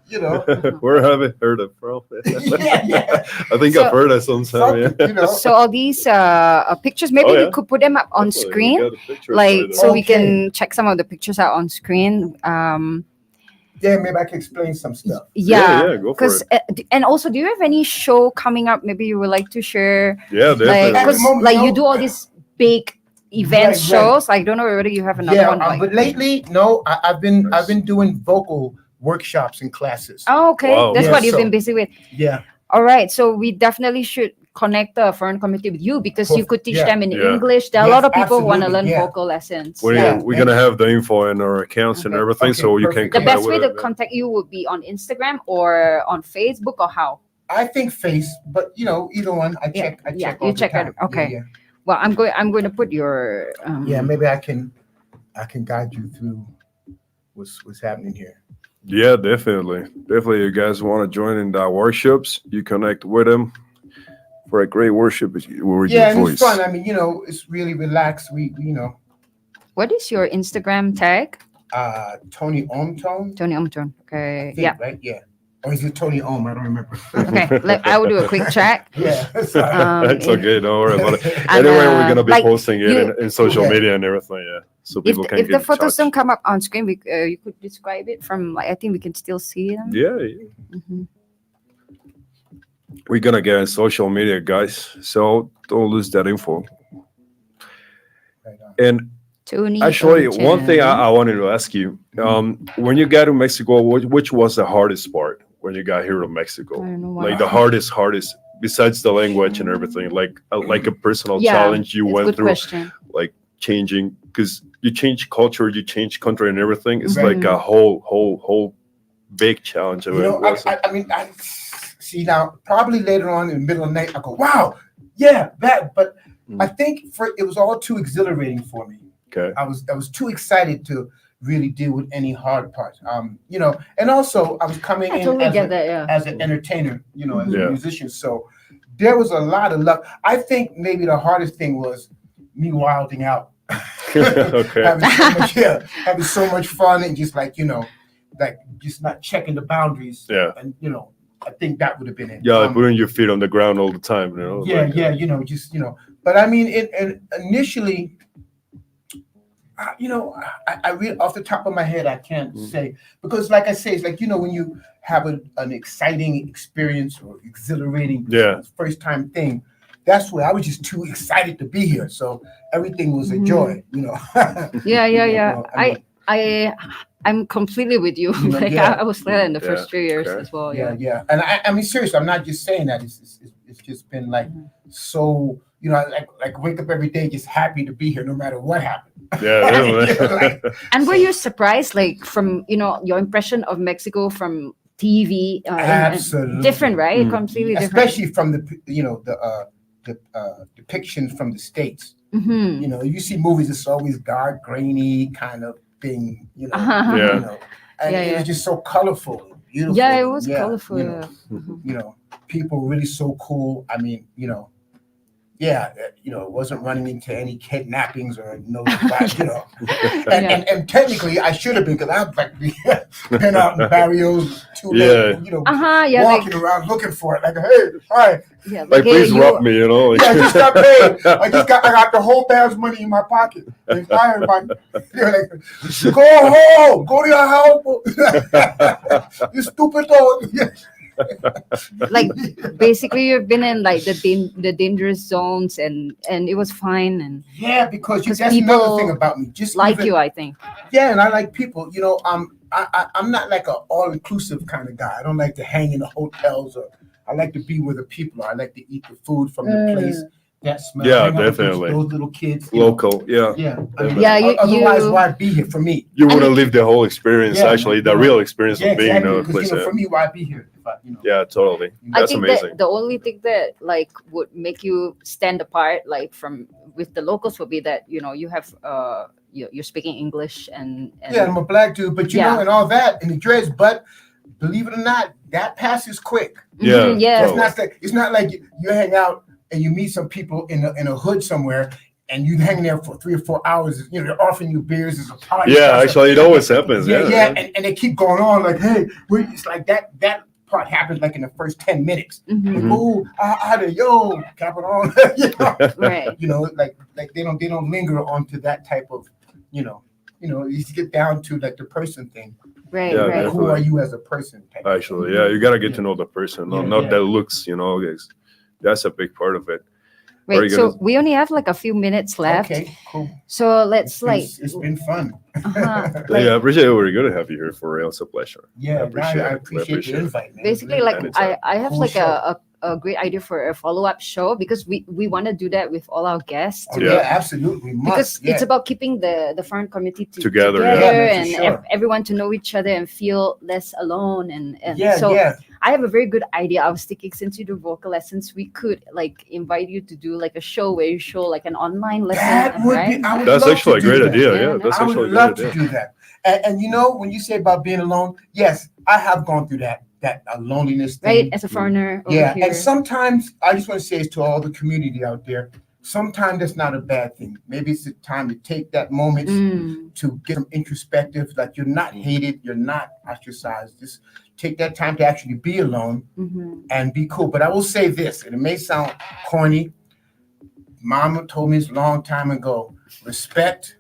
You know, Where have I heard it from? yeah. I think I've heard that sometime. Yeah. You know, So all these pictures, maybe we could put them up on Definitely, we screen, got the pictures like right so there. we can check some of the pictures out on screen. yeah, maybe I can explain some stuff. Yeah, go for it. And also, do you have any show coming up? Maybe you would like to share. Yeah, Like, definitely. because like you do all these big event Right. shows. I don't know whether you have another Yeah, one. Like, but lately, no, I've been doing vocal workshops and classes. oh, okay, Wow. that's Yeah, what you've so- been busy with. Yeah. All right, so we definitely should connect the foreign community with you because you could teach Yeah. them in Yeah. English. There are a Yes, lot of people who want to absolutely, learn yeah. vocal lessons. We're, Yeah. we're gonna have the info in our accounts and everything, Okay, so you can perfect. The connect best with way to it. contact you would be on Instagram or on Facebook or how? I think face, but you know, either one. I Yeah, check. I yeah, check. All you the check it. time. Okay. Yeah, Well, I'm going to put your yeah. Maybe I can guide you through what's happening here. Yeah, definitely. Definitely, you guys want to join in the workshops, you connect with them for a great worship with your Yeah, and voice. it's fun. I mean, you know, it's really relaxed. We you know, What is your Instagram tag? Tony Omtone. Tony Omtron. Okay. I think, Yeah. right? Yeah. Or is it Tony Om? I don't remember. Okay. I will do a quick check. Yeah. It's okay, don't worry about it. And, Anyway, we're gonna be like, posting it you- in social Yeah. media and everything, yeah. So If, people can if get the in photos touch. don't come up on screen, you could describe it from like I think we can still see them. Yeah, we're gonna get in social media, guys. So don't lose that info. Right on. And Tony. actually, one thing Omtron. I wanted to ask you, when you got to Mexico, which was the hardest part when you got here to Mexico? I don't know why. Like the hardest, besides the language and everything, like a personal Yeah, challenge you it's a went good through, question. like changing, because you change culture, you change country and everything. It's Right. like a whole big challenge. You know, I mean, I see now. Probably later on in the middle of the night, I go, "Wow, yeah, that." But I think it was all too exhilarating for me. Okay. I was too excited to really deal with any hard parts. You know, and also I was coming I in totally as, get that. Yeah. as an entertainer, you know, as Yeah. a musician. So there was a lot of love. I think maybe the hardest thing was me wilding out. Okay. having so much fun and just like, you know, like just not checking the boundaries. Yeah. And you know, I think that would have been it. Yeah, like putting your feet on the ground all the time, you know. Yeah, like, yeah, you know, just you know. But I mean, it initially, you know, I really off the top of my head, I can't say because, like I say, it's like you know when you have an exciting experience or exhilarating first time thing. That's where I was just too excited to be here. So everything was a joy, you know. Yeah. You know, I'm completely with you. You know, Like yeah. I was there in the Yeah, first 3 years okay. as well. yeah, Yeah. yeah. And I mean, seriously, I'm not just saying that. It's just been like so, you know, like wake up every day just happy to be here no matter what happened. Yeah, You know, like, And were you surprised, like from your impression of Mexico from TV? And Absolutely. different, right? Completely different. especially from the depictions from the States. Mhm. You know, you see movies, it's always dark, grainy kind of thing, you know. Uh-huh. Yeah. You know, and Yeah, it yeah. was just so colorful, and beautiful. Yeah, it was Yeah, colorful. You know, Yeah. you know, people really so cool. I mean, you know, yeah, you know, it wasn't running into any kidnappings or you know, and technically I should have been because I've like been out in barrios too late, you know, Yeah, walking around looking for it, like, hey, hi. Yeah, like please you- rob me, you know. Yeah, I just got paid. I got the whole band's money in my pocket. And everybody, you know, like, go home, go to your house. You stupid dog. like basically you've been in like the dangerous zones and it was fine and Yeah, because Because that's another people thing about me. Just like even- you, I think. Yeah, and I like people. You know, I'm not like a all inclusive kind of guy. I don't like to hang in the hotels or I like to be where the people are. I like to eat the food from the place that smell. Yeah, hang out with definitely. Those little kids. Local, yeah. Yeah. Definitely. Otherwise, why be here for me? You wouldn't live the whole experience, Yeah, actually, the you know, real experience of being in exactly. another 'Cause, place. for me, why be here? If Yeah, totally. I That's think amazing. that the only thing that like would make you stand apart, like from with the locals, would be that you have you're speaking English and Yeah, I'm a black dude, but you know, and all that, and the dreads, but believe it or not, that passes quick. Yeah, yeah. It's not like you hang out and you meet some people in a hood somewhere, and you hanging there for 3 or 4 hours. They're offering you beers as a party. Yeah, actually, it always happens. Yeah. And they keep going on like, hey, it's like that part happens like in the first 10 minutes. Like, oh, how do yo cap it on? Right. Like they don't linger onto that type of, you get down to like the person thing. Right. Yeah, right. Like, who are you as a person? Actually, yeah, you gotta get to know the person, not the looks. That's a big part of it. Right. So we only have like a few minutes left. Okay, cool. So let's It's been fun. Yeah, I appreciate it. We're good to have you here for real. It's a pleasure. Yeah, I I appreciate the invite, man. Basically, like I have Cool like show. a great idea for a follow-up show, because we want to do that with all our guests. Oh, yeah, absolutely. We must. Because it's about keeping the foreign community together, and sure. everyone to know each other and feel less alone. And Yeah, so yeah. I have a very good idea. I was thinking, since you do vocal lessons, we could like invite you to do like a show where you show like an online lesson. That would right? be. I would That's love actually to a great do that. idea. Yeah, that's I actually would a love great to idea. do that. And when you say about being alone, yes, I have gone through that loneliness thing. Right, as a foreigner over Yeah, here. and sometimes I just want to say this to all the community out there. Sometimes that's not a bad thing. Maybe it's the time to take that moment to get some introspective. Like, you're not hated, you're not ostracized. Just take that time to actually be alone and be cool. But I will say this, and it may sound corny. Mama told me this a long time ago. Respect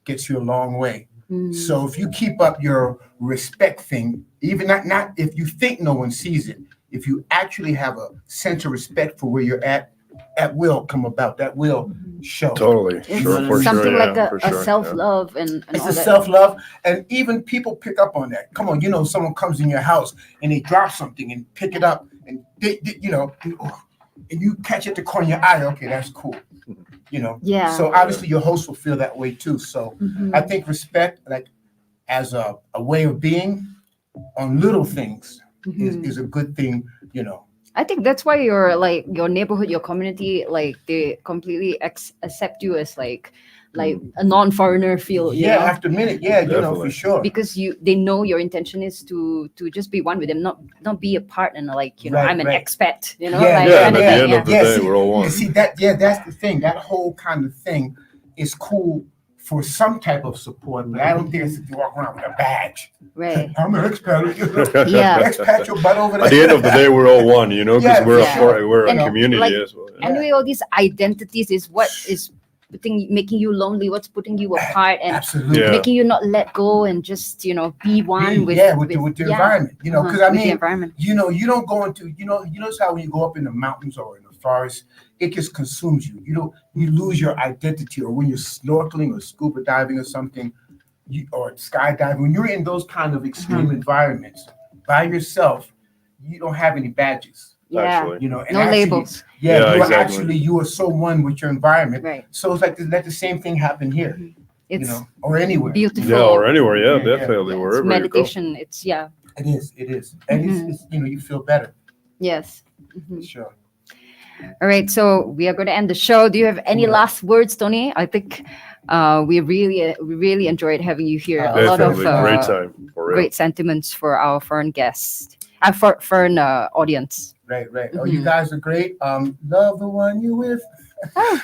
gets you a long way. So if you keep up your respect thing, even not if you think no one sees it, if you actually have a sense of respect for where you're at, that will come about. That will show. Totally. It's something like a self-love and it's all a that. self-love, and even people pick up on that. Come on, someone comes in your house and they drop something and pick it up, and they and you catch it at the corner of your eye. Okay, that's cool. Yeah. So obviously your host will feel that way too. So I think respect, like as a way of being on little things, is a good thing. I think that's why your neighborhood, your community, like they completely accept you as like a non-foreigner feel. You know? After a minute, for sure. Because they know your intention is to just be one with them, not be a partner. Like I'm an expat. At the end of the day, we're all one. See that? Yeah, that's the thing. That whole kind of thing is cool for some type of support, but I don't think it's to walk around with a badge. Right. I'm an expat. Yeah. Expat your butt over there. At the end of the day, we're all one, because we're And a community like, as well. Anyway, all these identities is what is making you lonely, what's putting you apart, and making you not let go and just be one with the environment. Because I mean, the environment. You don't go into you notice how when you go up in the mountains or in the forest, it just consumes you. You lose your identity, or when you're snorkeling or scuba diving or something, or skydiving. When you're in those kind of extreme environments by yourself, you don't have any badges. Yeah, and no actually, labels. You are so one with your environment. Right. So it's like let the same thing happen here. It's or anywhere. Beautiful. Yeah, or anywhere. Yeah, definitely. Wherever it's meditation. You go. It's It is, and it's you feel better. Yes. Sure. All right, so we are going to end the show. Do you have any last words, Tony? I think we really enjoyed having you here. A lot of great time. For real. Great sentiments for our foreign guests, foreign audience. Right. Oh, you guys are great. Love the one you with.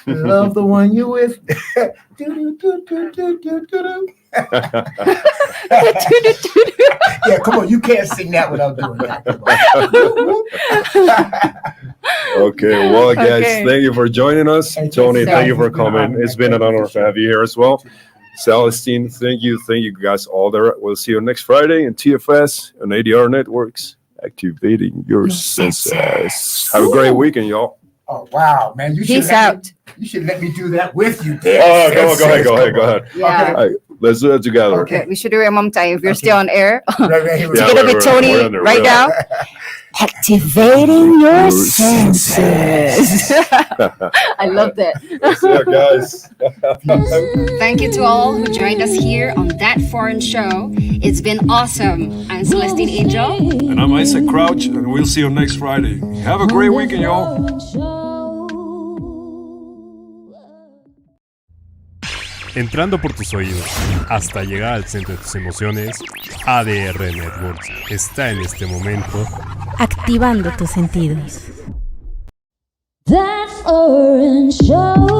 Love the one you with. Yeah, come on. You can't sing that without doing that. Okay, well, guys, thank you for joining us. Tony, thank you for coming. It's been an honor to have you here as well. Celestine, thank you guys all there. We'll see you next Friday in TFS and ADR Networks, activating your senses. Have a great weekend, y'all. Oh wow, man! Peace out. You should let me do that with you. Oh, go ahead. Yeah. Okay. Let's do it together. Okay, we should do it one more time if you're still on air. Right. Together with Tony right now. Activating your senses. I love that. Yeah, guys. Thank you to all who joined us here on That Foreign Show. It's been awesome. I'm Celestine Angel. And I'm Isaac Crouch, and we'll see you next Friday. Have a great weekend, y'all. Entrando por tus oídos hasta llegar al centro de tus emociones, ADR Networks está en este momento activando tus sentidos. That Foreign Show.